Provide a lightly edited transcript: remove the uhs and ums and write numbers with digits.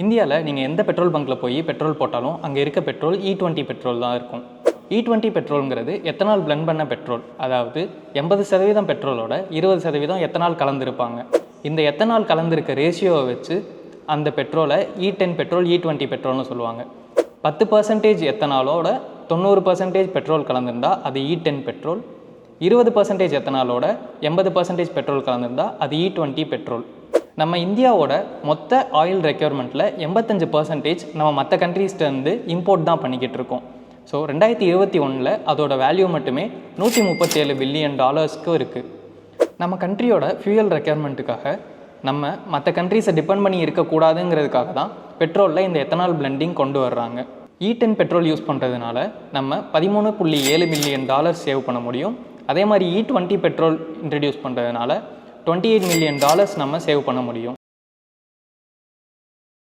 இந்தியாவில் நீங்கள் எந்த பெட்ரோல் பங்க்கில் போய் பெட்ரோல் போட்டாலும் அங்கே இருக்க பெட்ரோல் E20 பெட்ரோல் தான் இருக்கும். E20 பெட்ரோலுங்கிறது எத்தனால் பிளெண்ட் பண்ண பெட்ரோல். அதாவது 80% பெட்ரோலோட 20% எத்தனால் கலந்துருப்பாங்க. இந்த எத்தனால் கலந்துருக்க ரேஷியோவை வச்சு அந்த பெட்ரோலை E10 பெட்ரோல் E20 பெட்ரோல்னு சொல்லுவாங்க. 10% எத்தனாலோட 90% பெட்ரோல் கலந்துருந்தா அது E10 பெட்ரோல். 20% எத்தனாலோட 80% பெட்ரோல் கலந்துருந்தா அது E20 பெட்ரோல். நம்ம இந்தியாவோட மொத்த ஆயில் ரெக்யர்மெண்ட்டில் 85% நம்ம மற்ற கண்ட்ரீஸ்லேருந்து இம்போர்ட் தான் பண்ணிக்கிட்டு இருக்கோம். ஸோ 2021 அதோட வேல்யூ மட்டுமே $137 பில்லியன் இருக்குது. நம்ம கண்ட்ரியோட ஃபியூயல் ரெக்யர்மெண்ட்டுக்காக நம்ம மற்ற கண்ட்ரீஸை டிபெண்ட் பண்ணி இருக்கக்கூடாதுங்கிறதுக்காக தான் பெட்ரோலில் இந்த எத்தனால் பிளெண்டிங் கொண்டு வர்றாங்க. E10 பெட்ரோல் யூஸ் பண்ணுறதுனால நம்ம $13.7 மில்லியன் சேவ் பண்ண முடியும். அதே மாதிரி E20 பெட்ரோல் இன்ட்ரடியூஸ் பண்ணுறதுனால $28 மில்லியன் நம்ம சேவ் பண்ண முடியும்.